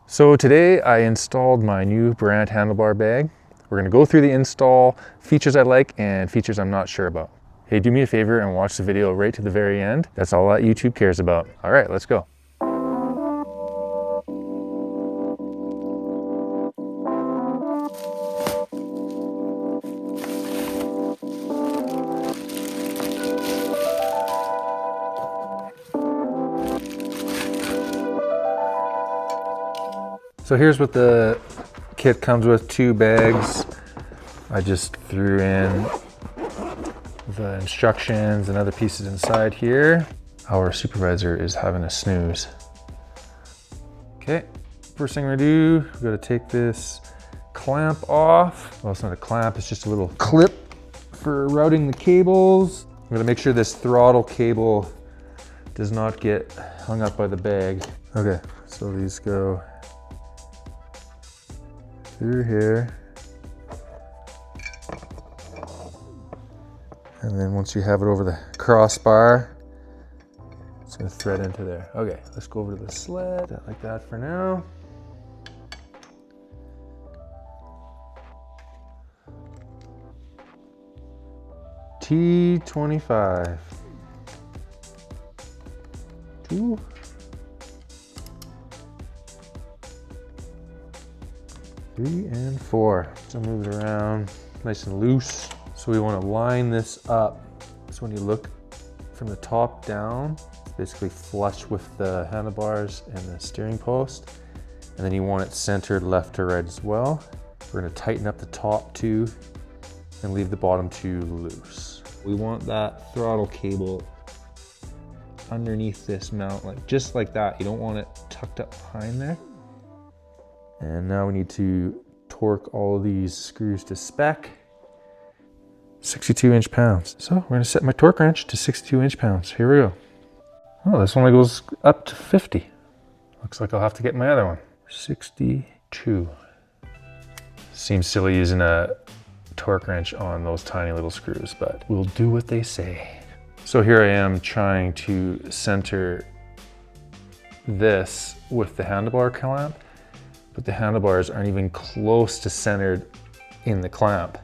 So today I installed my new Burandt Handlebar Bag. We're gonna go through the install, features I like and features I'm not sure about. Hey, do me a favor and watch the video right to the very end. That's all that YouTube cares about. All right, let's go. So here's what the kit comes with, 2 bags. I just threw in the instructions and other pieces inside here. Our supervisor is having a snooze. Okay, first thing we're gonna do, we're gonna take this clamp off. Well, it's not a clamp, it's just a little clip for routing the cables. I'm gonna make sure this throttle cable does not get hung up by the bag. Okay, so these go through here. And then once you have it over the crossbar, it's gonna thread into there. Okay, let's go over to the sled, like that for now. T25. 2. 3 and 4. So move it around nice and loose. So we want to line this up. So when you look from the top down, it's basically flush with the handlebars and the steering post. And then you want it centered left to right as well. We're going to tighten up the top 2 and leave the bottom 2 loose. We want that throttle cable underneath this mount, like just like that. You don't want it tucked up behind there. And now we need to torque all of these screws to spec. 62 inch-pounds. So we're gonna set my torque wrench to 62 inch-pounds. Here we go. Oh, this only goes up to 50. Looks like I'll have to get my other one. 62. Seems silly using a torque wrench on those tiny little screws, but we'll do what they say. So here I am trying to center this with the handlebar clamp, but the handlebars aren't even close to centered in the clamp.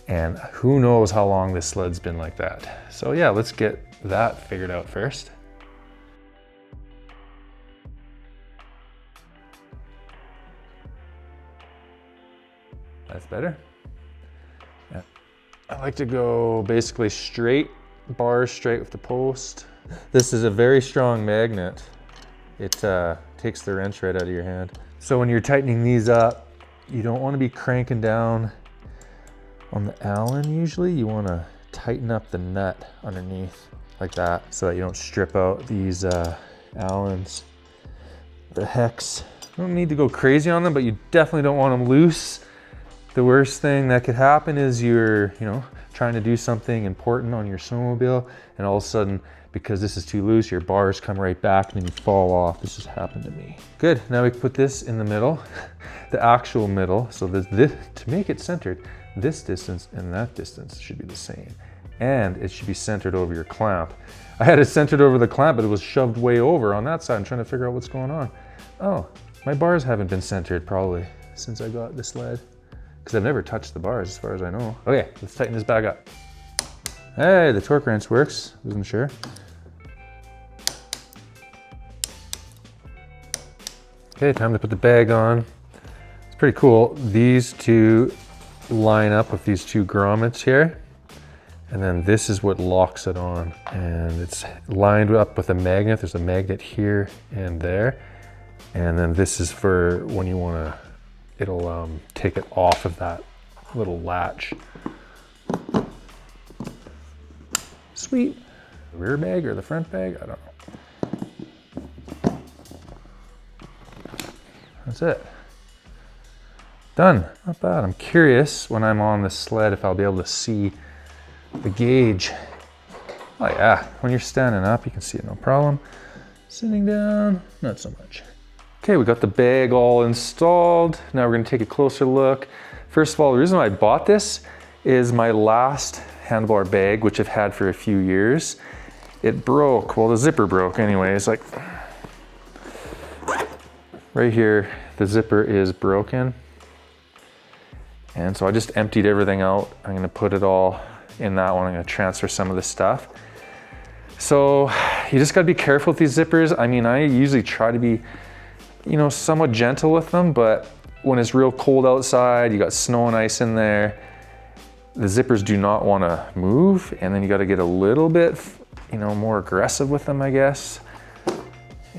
And who knows how long this sled's been like that. So yeah, let's get that figured out first. That's better. Yeah. I like to go basically straight, bars straight with the post. This is a very strong magnet. It takes the wrench right out of your hand. So when you're tightening these up, you don't want to be cranking down on the Allen usually. You want to tighten up the nut underneath like that so that you don't strip out these Allens. The hex, you don't need to go crazy on them, but you definitely don't want them loose. The worst thing that could happen is you're, trying to do something important on your snowmobile, and all of a sudden, because this is too loose, your bars come right back and then you fall off. This has happened to me. Good, now we can put this in the middle, the actual middle. So this, to make it centered, this distance and that distance should be the same. And it should be centered over your clamp. I had it centered over the clamp, but it was shoved way over on that side. I'm trying to figure out what's going on. Oh, my bars haven't been centered probably since I got this sled, because I've never touched the bars as far as I know. Okay, let's tighten this bag up. Hey, the torque wrench works. Wasn't sure. Okay, time to put the bag on. It's pretty cool. These two line up with these 2 grommets here. And then this is what locks it on. And it's lined up with a magnet. There's a magnet here and there. And then this is for when you want to, it'll take it off of that little latch. Sweet. The rear bag or the front bag? I don't know. That's it. Done. Not bad. I'm curious when I'm on the sled if I'll be able to see the gauge. Oh yeah, when you're standing up, you can see it no problem. Sitting down, not so much. Okay, we got the bag all installed. Now we're gonna take a closer look. First of all, the reason why I bought this is my last handlebar bag, which I've had for a few years. It broke, well, the zipper broke anyways, like right here, the zipper is broken. And so I just emptied everything out. I'm gonna put it all in that one. I'm gonna transfer some of the stuff. So you just gotta be careful with these zippers. I mean, I usually try to be, you know, somewhat gentle with them, but when it's real cold outside, you got snow and ice in there, the zippers do not wanna move, and then you gotta get a little bit, you know, more aggressive with them, I guess,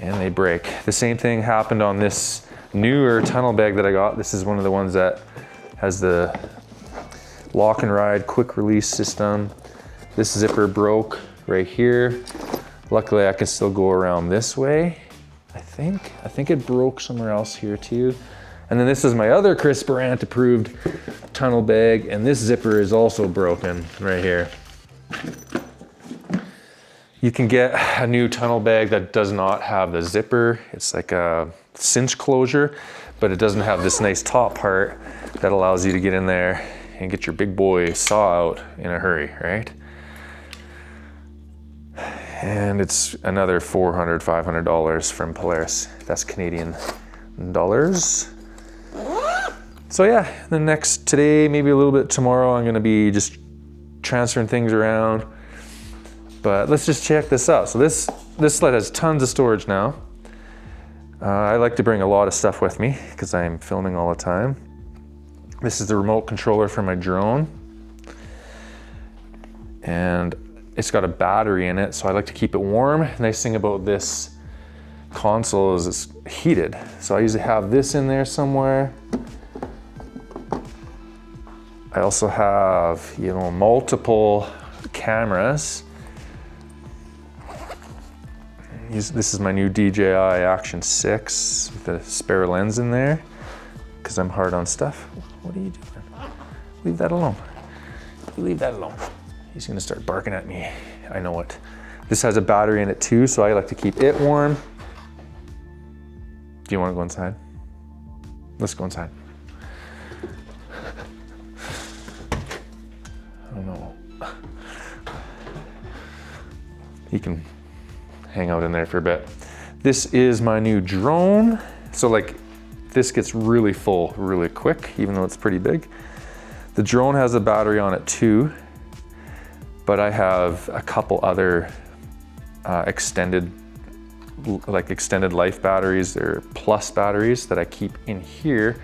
and they break. The same thing happened on this newer tunnel bag that I got. This is one of the ones that has the lock and ride quick release system. This zipper broke right here. Luckily I can still go around this way. I think it broke somewhere else here too. And then this is my other Chris Burandt approved tunnel bag, and this zipper is also broken right here. You can get a new tunnel bag that does not have the zipper. It's like a cinch closure, but it doesn't have this nice top part that allows you to get in there and get your big boy saw out in a hurry, right? And it's another $400, $500 from Polaris. That's Canadian dollars. So yeah, today, maybe a little bit tomorrow, I'm gonna be just transferring things around. But let's just check this out. So this sled has tons of storage now. I like to bring a lot of stuff with me because I'm filming all the time. This is the remote controller for my drone. And it's got a battery in it, so I like to keep it warm. The nice thing about this console is it's heated. So I usually have this in there somewhere. I also have, you know, multiple cameras. This is my new DJI Action 6 with a spare lens in there because I'm hard on stuff. What are you doing? Leave that alone. You leave that alone. He's gonna start barking at me. I know it. This has a battery in it too, so I like to keep it warm. Do you wanna go inside? Let's go inside. I don't know. He can hang out in there for a bit. This is my new drone. So like, this gets really full really quick, even though it's pretty big. The drone has a battery on it too, but I have a couple other extended life batteries. They're plus batteries that I keep in here.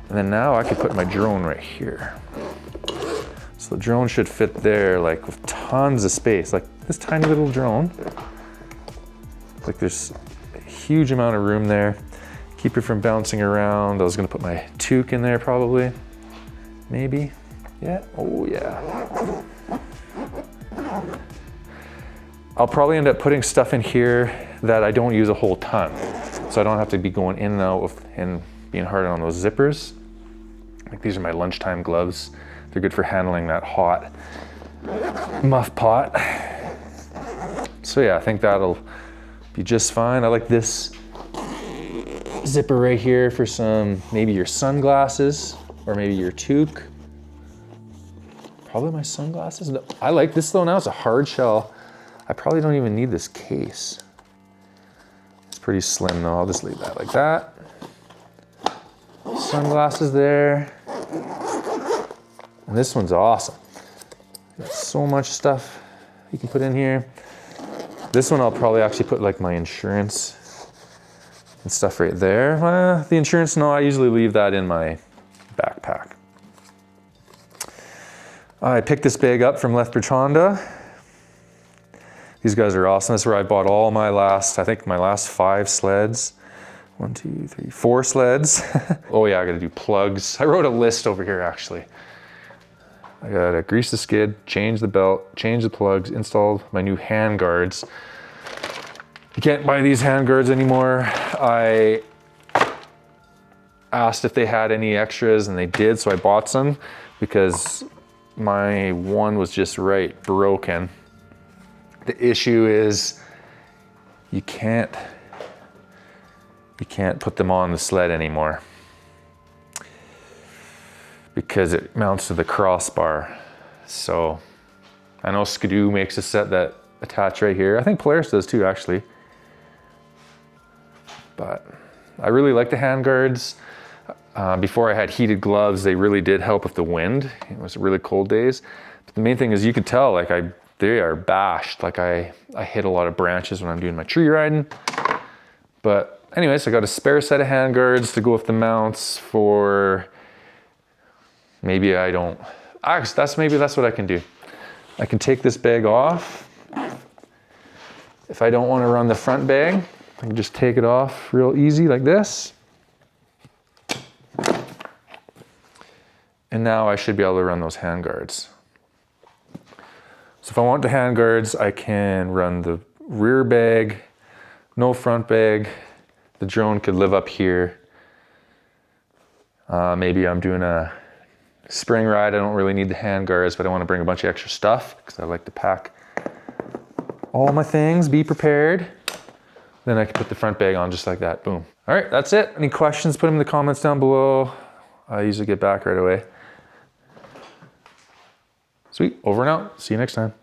And then now I can put my drone right here. So the drone should fit there, like with tons of space, like this tiny little drone. Like there's a huge amount of room there. Keep it from bouncing around. I was gonna put my toque in there probably, maybe. Yeah, oh yeah. I'll probably end up putting stuff in here that I don't use a whole ton. So I don't have to be going in and out and being hard on those zippers. Like these are my lunchtime gloves. They're good for handling that hot muff pot. So yeah, I think that'll be just fine. I like this zipper right here for some, maybe your sunglasses or maybe your toque. Probably my sunglasses. No, I like this though now, it's a hard shell. I probably don't even need this case. It's pretty slim though, I'll just leave that like that. Sunglasses there. And this one's awesome. Got so much stuff you can put in here. This one I'll probably actually put like my insurance and stuff right there. The insurance, no, I usually leave that in my backpack. I picked this bag up from Lethbridge Honda. These guys are awesome. This is where I bought all my last, I think my last 5 sleds. 1, 2, 3, 4 sleds. Oh yeah, I gotta do plugs. I wrote a list over here actually. I gotta grease the skid, change the belt, change the plugs, install my new hand guards. You can't buy these hand guards anymore. I asked if they had any extras and they did, so I bought some because my one was just broken. The issue is you can't put them on the sled anymore because it mounts to the crossbar. So I know Skidoo makes a set that attach right here. I think Polaris does too actually. But I really like the handguards. Before I had heated gloves, they really did help with the wind. It was really cold days. But the main thing is you could tell, like they are bashed. Like I hit a lot of branches when I'm doing my tree riding. But anyways, I got a spare set of handguards to go with the mounts for, maybe I don't, maybe that's what I can do. I can take this bag off. If I don't want to run the front bag, I can just take it off real easy like this. And now I should be able to run those handguards. So if I want the handguards, I can run the rear bag, no front bag. The drone could live up here. Maybe I'm doing a spring ride. I don't really need the handguards, but I want to bring a bunch of extra stuff because I like to pack all my things, be prepared. Then I can put the front bag on just like that, boom. All right, that's it. Any questions, put them in the comments down below. I usually get back right away. Sweet, over and out. See you next time.